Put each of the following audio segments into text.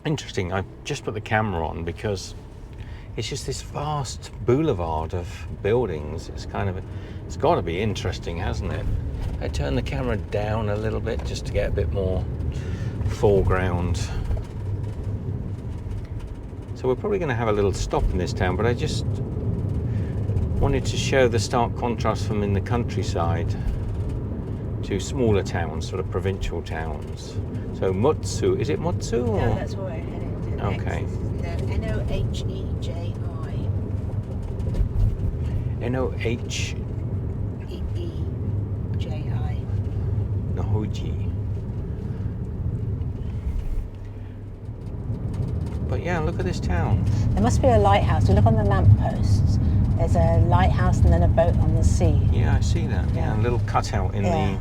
Interesting. I just put the camera on because it's just this vast boulevard of buildings. It's got to be interesting, hasn't it? I turn the camera down a little bit just to get a bit more foreground. So we're probably going to have a little stop in this town, but I just wanted to show the stark contrast from in the countryside to smaller towns, sort of provincial towns. So Mutsu, is it Mutsu? No, that's where we're heading to. Okay. Noheji. Noheji. Nohoji. But yeah, look at this town. There must be a lighthouse. We look on the lampposts. There's a lighthouse and then a boat on the sea. Yeah, I see that. Yeah, a little cutout in Yeah.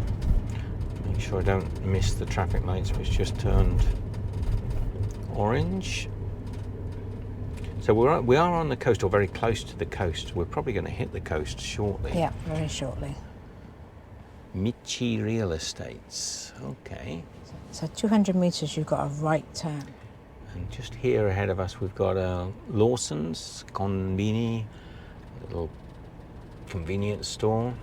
Make sure I don't miss the traffic lights, which just turned orange. So we are on the coast, or very close to the coast. We're probably going to hit the coast shortly. Yeah, very shortly. Michi Real Estates. Okay. So 200 metres, you've got a right turn. And just here ahead of us, we've got a Lawson's Convini, a little convenience store.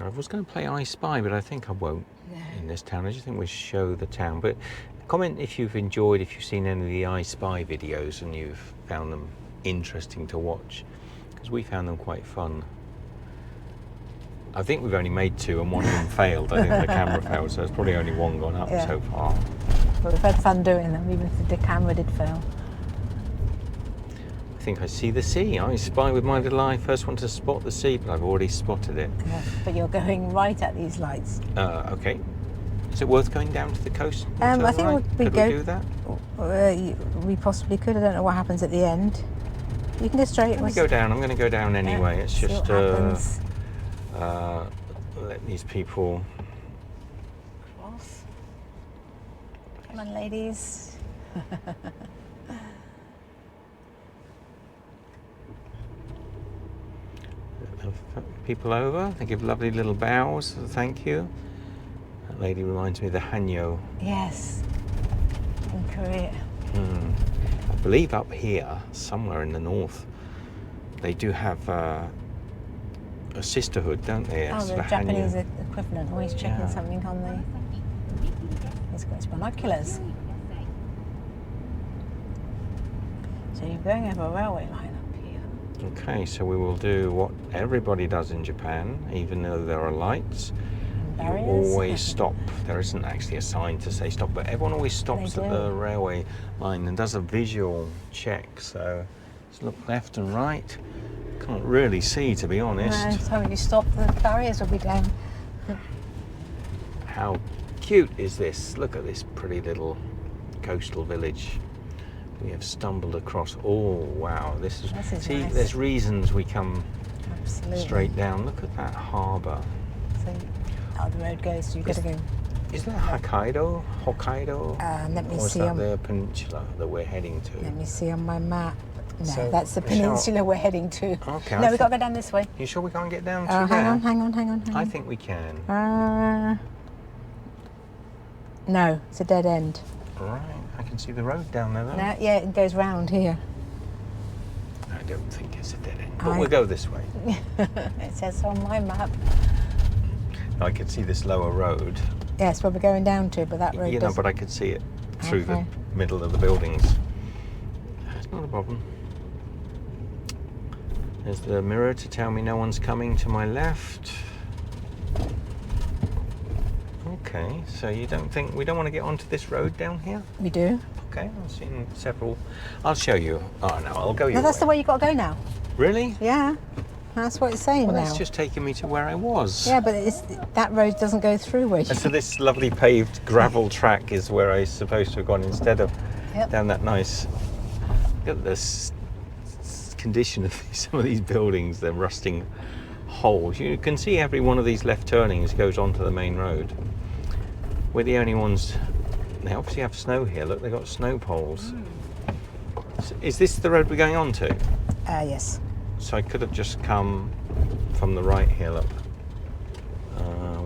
I was going to play I Spy, but I think I won't in this town. I just think we show the town. But comment if you've seen any of the I Spy videos and you've found them interesting to watch, because we found them quite fun. I think we've only made 2 and one of them failed. I think the camera failed, so there's probably only one gone up so far. But we've had fun doing them, even if the camera did fail. I think I see the sea. I spy with my little eye. First one to spot the sea, but I've already spotted it. Yeah, but you're going right at these lights. Okay. Is it worth going down to the coast? I think we Could we do that? We possibly could. I don't know what happens at the end. You can go straight. I'm going to go down anyway. Yeah, it's see just what happens. Let these people Cross. Come on, ladies. people over. They give lovely little bows. Thank you. That lady reminds me of the Hanyo. Yes, in Korea. I believe up here, somewhere in the north, they do have a sisterhood, don't they? Oh, the Japanese equivalent. Always checking something on the... He's got his binoculars. So you're going over a railway line up here. Okay, so we will do what everybody does in Japan, even though there are lights. You always stop. There isn't actually a sign to say stop, but everyone always stops at the railway line and does a visual check. So let's look left and right. Can't really see, to be honest. No, so when you stop, the barriers will be down. How cute is this? Look at this pretty little coastal village we have stumbled across. Oh, wow. This is see, nice. There's reasons we come straight down. Look at that harbour. So how the road goes, so you've got to go. Is that Hokkaido? Let me or is see. that the peninsula that we're heading to? Let me see on my map. No, so that's the peninsula we're heading to. Okay. No, we've got to go down this way. You sure we can't get down to there? Hang on. I think we can. No, it's a dead end. Right, I can see the road down there though. No, yeah, it goes round here. I don't think it's a dead end, but we'll go this way. It says on my map. I could see this lower road. Yes, where we're going down to, but that road know, but I could see it through the middle of the buildings. It's not a problem. There's the mirror to tell me no one's coming to my left. Okay, so you don't think we don't want to get onto this road down here? We do. Okay, I've seen several. I'll show you. Oh no, I'll go your way. No, that's the way you've got to go now. Really? Yeah, that's what it's saying now. Well, that's just taking me to where I was. Yeah, but that road doesn't go through where you... So this lovely paved gravel track is where I was supposed to have gone instead of down that nice... Look at this condition of some of these buildings. They're rusting holes. You can see every one of these left turnings goes onto the main road. We're the only ones. They obviously have snow here. Look, they've got snow poles. So is this the road we're going on to? Yes. So I could have just come from the right here, look.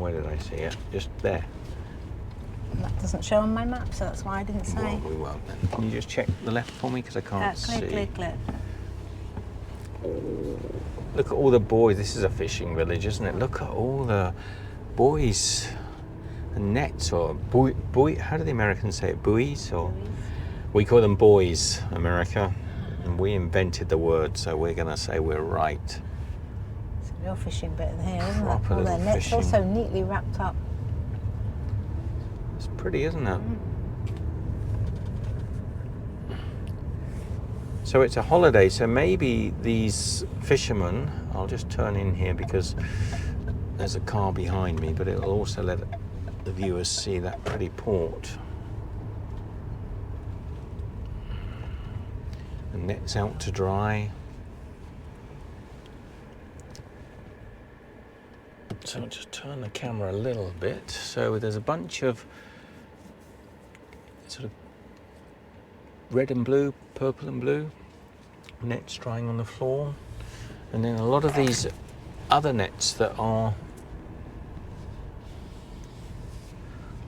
Where did I see it? Just there. That doesn't show on my map, so that's why I didn't say. Well, we won't then. Can you just check the left for me, because I can't see. Clear. Look at all the buoys. This is a fishing village, isn't it? Look at all the buoys and nets, or buoy. How do the Americans say it? Buoys, or Buoys. we call them buoys, America, and we invented the word, so we're going to say we're right. It's a real fishing bit in here, isn't Proper it? All their little nets fishing. also neatly wrapped up. It's pretty, isn't it? So it's a holiday, so maybe these fishermen, I'll just turn in here because there's a car behind me, but it'll also let the viewers see that pretty port. The net's out to dry. So I'll just turn the camera a little bit. So there's a bunch of sort of red and blue, purple and blue nets drying on the floor, and then a lot of these other nets that are.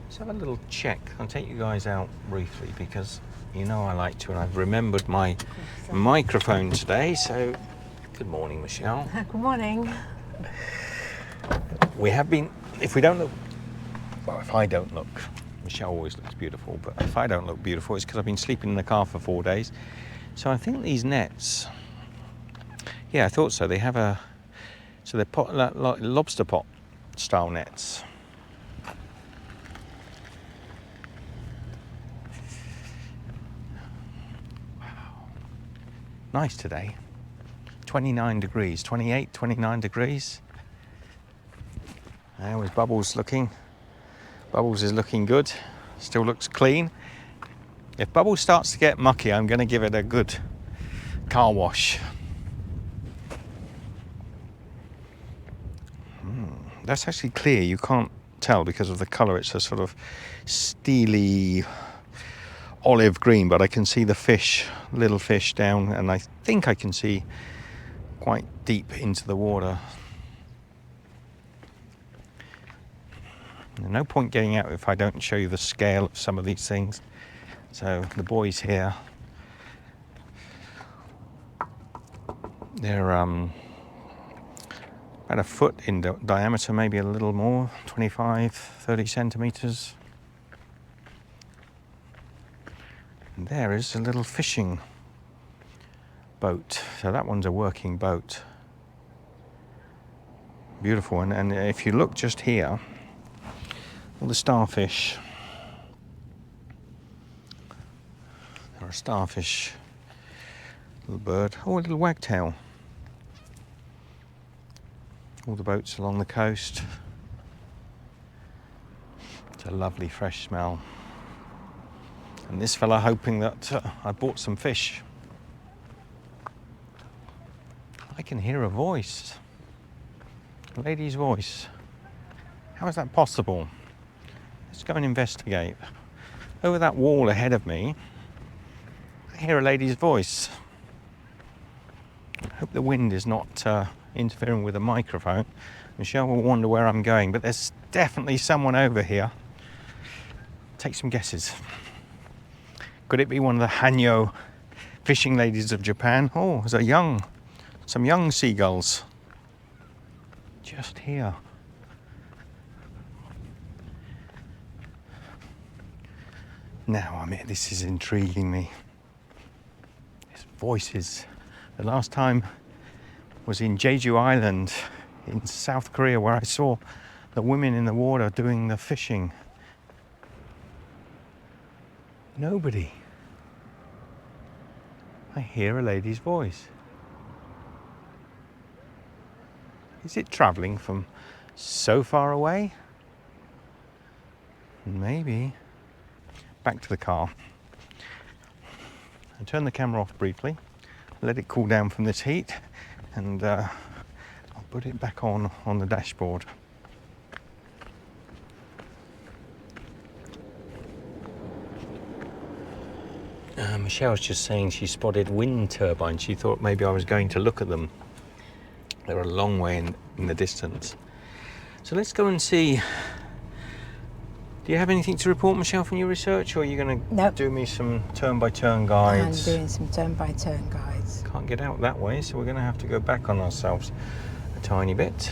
Let's have a little check. I'll take you guys out briefly because you know I like to, and I've remembered my microphone today. So good morning, Michelle. Good morning. We have been, if we don't look, well, if I don't look, Michelle always looks beautiful, but if I don't look beautiful, it's because I've been sleeping in the car for 4 days. So I think these nets, yeah, I thought so. They have so they're like lobster pot style nets. Wow. Nice today. 29 degrees, 28, 29 degrees. How is Bubbles looking? Bubbles is looking good. Still looks clean. If Bubbles starts to get mucky, I'm going to give it a good car wash. That's actually clear. You can't tell because of the colour. It's a sort of steely olive green, but I can see the fish, little fish down, and I think I can see quite deep into the water. No point getting out if I don't show you the scale of some of these things. So the buoys here, they're about a foot in diameter, maybe a little more, 25, 30 centimetres. And there is a little fishing boat. So that one's a working boat. Beautiful. And if you look just here, all the starfish. There are starfish. Little bird. Oh, a little wagtail. All the boats along the coast. It's a lovely fresh smell. And this fella hoping that I bought some fish. I can hear a voice. A lady's voice. How is that possible? Let's go and investigate. Over that wall ahead of me, I hear a lady's voice. I hope the wind is not interfering with the microphone. Michelle will wonder where I'm going, but there's definitely someone over here. Take some guesses. Could it be one of the Hanyo fishing ladies of Japan? Oh, there's some young seagulls. Just here. Now, this is intriguing me. There's voices. The last time was in Jeju Island in South Korea, where I saw the women in the water doing the fishing. Nobody. I hear a lady's voice. Is it travelling from so far away? Maybe. Back to the car. I'll turn the camera off briefly, let it cool down from this heat, and I'll put it back on the dashboard. Michelle's just saying she spotted wind turbines. She thought maybe I was going to look at them. They're a long way in the distance. So let's go and see. Do you have anything to report, Michelle, from your research, or are you going to Nope. do me some turn-by-turn guides? I'm doing some turn-by-turn guides. Can't get out that way, so we're going to have to go back on ourselves a tiny bit.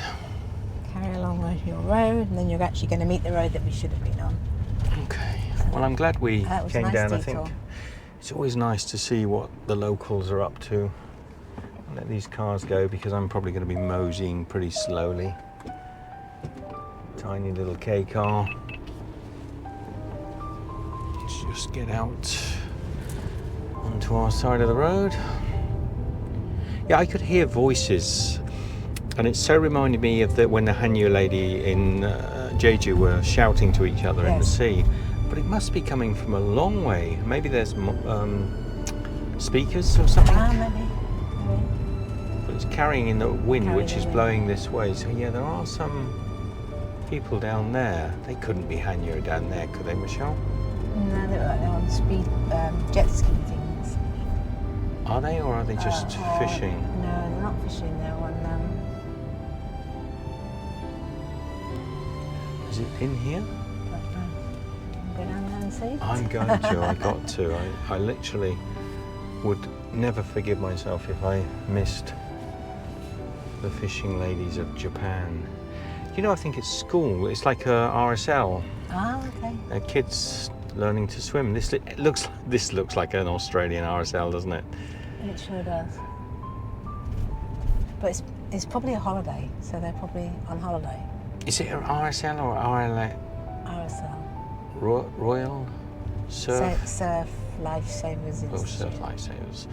Carry along with your road, and then you're actually going to meet the road that we should have been on. Okay. Well, I'm glad we That was a came nice down. I detour. think it's always nice to see what the locals are up to. I'll let these cars go because I'm probably going to be moseying pretty slowly. Tiny little K car. Let's just get out onto our side of the road. Yeah, I could hear voices, and it so reminded me of when the Hanyu lady in Jeju were shouting to each other in the sea. But it must be coming from a long way. Maybe there's speakers or something. Maybe. But it's carrying in the wind, which is blowing this way. So yeah, there are some people down there. They couldn't be Hanyu down there, could they, Michelle? No, they're on speed jet ski things. Are they, or are they just fishing? No, they're not fishing. They're on. Is it in here? Go down there and see. I'm going to. I got to. I literally would never forgive myself if I missed the fishing ladies of Japan. You know, I think it's school. It's like a RSL. Ah, okay. Kids learning to swim. This looks like an Australian RSL, doesn't it? It sure does. But it's probably a holiday, so they're probably on holiday. Is it an RSL or RLA? RSL. Royal Surf? Surf Lifesavers Oh, Institute. Surf Lifesavers.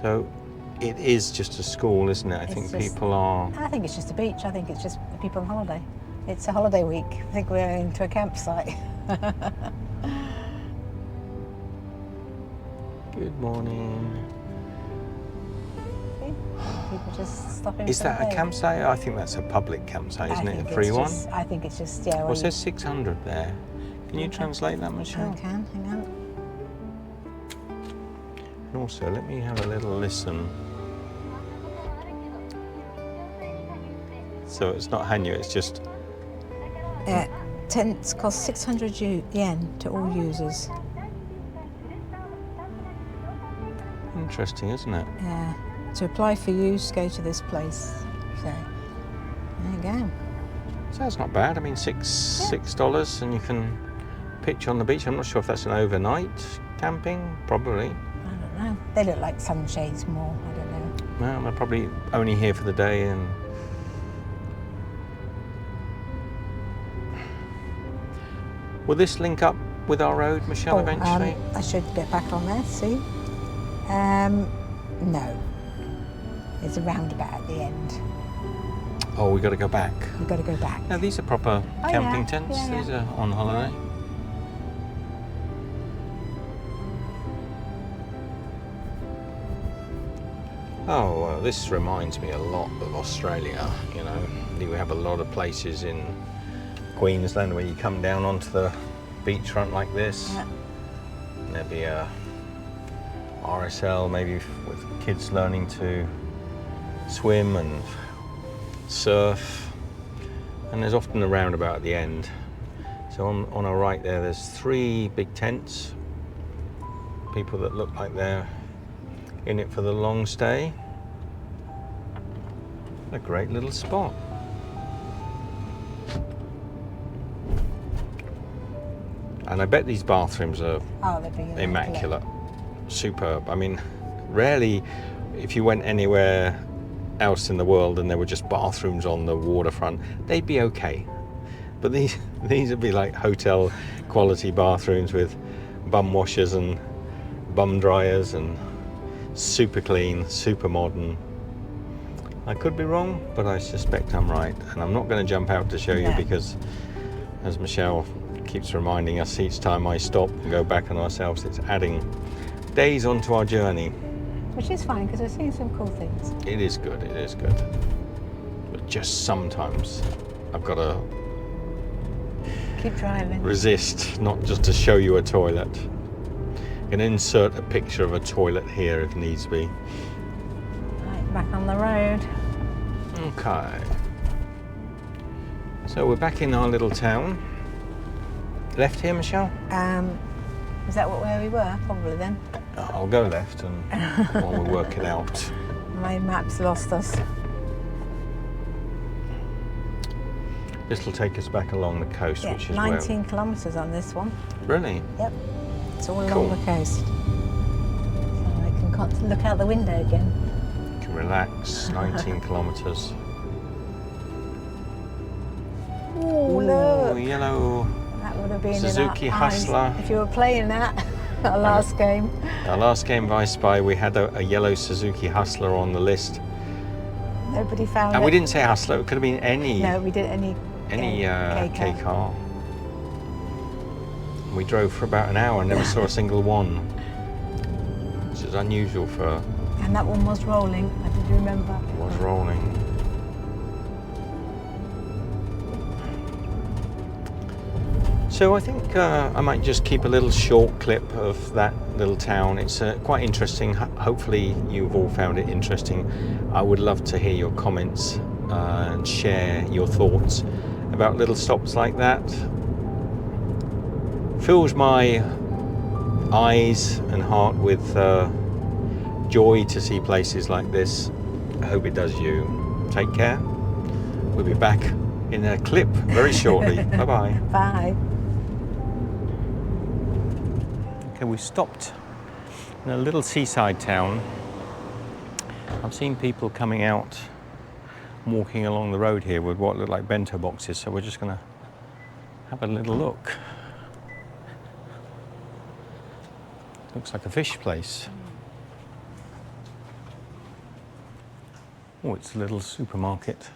So it is just a school, isn't it? I think people are... I think it's just a beach. I think it's just people on holiday. It's a holiday week. I think we're into a campsite. Good morning. People just stopping. Is that a campsite? I think that's a public campsite, isn't it? A free one? I think it's just, yeah. Well, it says 600 there. Can you translate that, Michelle? I can, hang on. And also, let me have a little listen. So it's not Hanyu, it's just... Tents cost 600 yen to all users. Interesting, isn't it? Yeah. To apply for use, go to this place. So, there you go. So that's not bad. I mean, $6 and you can pitch on the beach. I'm not sure if that's an overnight camping. Probably. I don't know. They look like sunshades more. I don't know. Well, they're probably only here for the day. And will this link up with our road, Michelle, eventually? I should get back on there. See? No. There's a roundabout at the end. Oh, we got to go back. We've got to go back. Now, these are proper camping tents. Yeah, yeah. These are on holiday. Oh, well, this reminds me a lot of Australia. You know, we have a lot of places in Queensland where you come down onto the beachfront like this. Yeah. And there'd be a RSL, maybe with kids learning to swim and surf. And there's often a roundabout at the end. So on our right there's 3 big tents. People that look like they're in it for the long stay. A great little spot. And I bet these bathrooms are immaculate, superb. I mean, rarely, if you went anywhere else in the world and there were just bathrooms on the waterfront, they'd be okay. But these would be like hotel quality bathrooms with bum washers and bum dryers and super clean, super modern. I could be wrong, but I suspect I'm right. And I'm not going to jump out to show you because, as Michelle keeps reminding us each time I stop and go back on ourselves, it's adding days onto our journey. Which is fine because we're seeing some cool things. It is good, it is good. But just sometimes I've got to keep driving. Resist, not just to show you a toilet. I can insert a picture of a toilet here if needs be. Right, back on the road. Okay. So we're back in our little town. Left here, Michelle? Is that where we were? Probably then. I'll go left and while we work it out. My map's lost us. This will take us back along the coast, Yeah, which is 19 kilometres on this one. Really? Yep. It's all Cool. along the coast. So I can look out the window again. You can relax. 19 kilometres. Oh, look. Yellow. That would have been Suzuki in our eyes Hustler. if you were playing that. Our last game. Our last game of I Spy, we had a yellow Suzuki Hustler on the list. Nobody found it. And we didn't say Hustler, it could have been any No, we didn't. K K car. We drove for about an hour and never saw a single one, which is unusual for And that one was rolling. I did remember. it was rolling. So I think I might just keep a little short clip of that little town. It's quite interesting. Hopefully you've all found it interesting. I would love to hear your comments and share your thoughts about little stops like that. Fills my eyes and heart with joy to see places like this. I hope it does you. Take care. We'll be back in a clip very shortly. Bye-bye. Bye. Okay, we stopped in a little seaside town. I've seen people coming out, walking along the road here with what look like bento boxes, so we're just going to have a little look. Looks like a fish place. Oh, it's a little supermarket.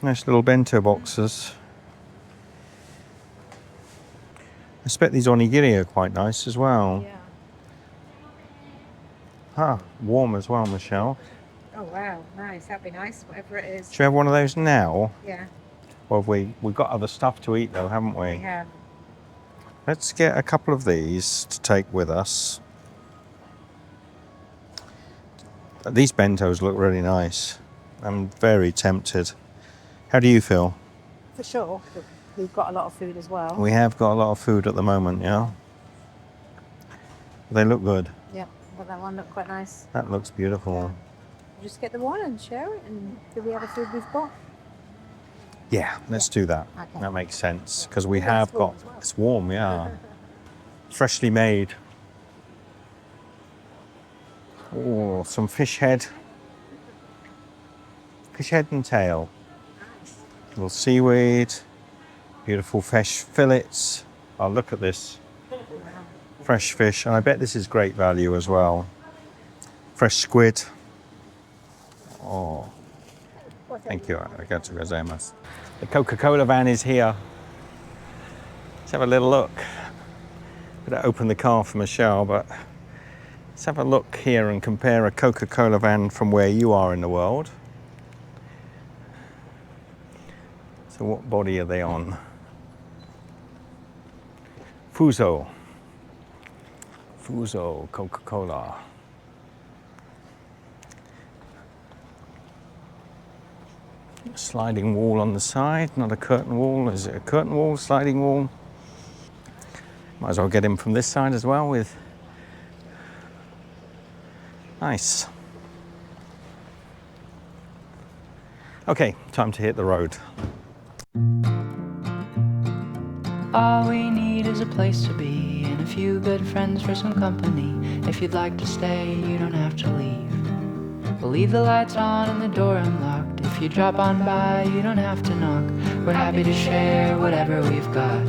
Nice little bento boxes. I expect these onigiri are quite nice as well. Yeah. Ah, warm as well, Michelle. Oh wow, nice. That'd be nice, whatever it is. Should we have one of those now? Yeah, Well, we've got other stuff to eat though, haven't we? we have. Let's get a couple of these to take with us. These bentos look really nice. I'm very tempted. How do you feel? For sure. We've got a lot of food as well. We have got a lot of food at the moment, yeah? They look good. Yep, but that one looked quite nice. That looks beautiful. Just get the one and share it and do the other food we've got. Yeah, let's do that. Okay. That makes sense because we Yeah, have it's warm got. as well. It's warm, yeah. Freshly made. Oh, some fish head. Fish head and tail. Nice. Little seaweed. Beautiful fish fillets. Oh, look at this. Fresh fish. And I bet this is great value as well. Fresh squid. Oh, thank you. Arigatou gozaimasu. The Coca-Cola van is here. Let's have a little look. Better open the car for Michelle, but let's have a look here and compare a Coca-Cola van from where you are in the world. So what body are they on? Fuso Coca-Cola. Sliding wall on the side, not a curtain wall. Is it a curtain wall, sliding wall? Might as well get him from this side as well with... Nice. Okay, time to hit the road. All we need is a place to be and a few good friends for some company. If you'd like to stay, you don't have to leave. We'll leave the lights on and the door unlocked. If you drop on by, you don't have to knock. We're happy to share whatever we've got.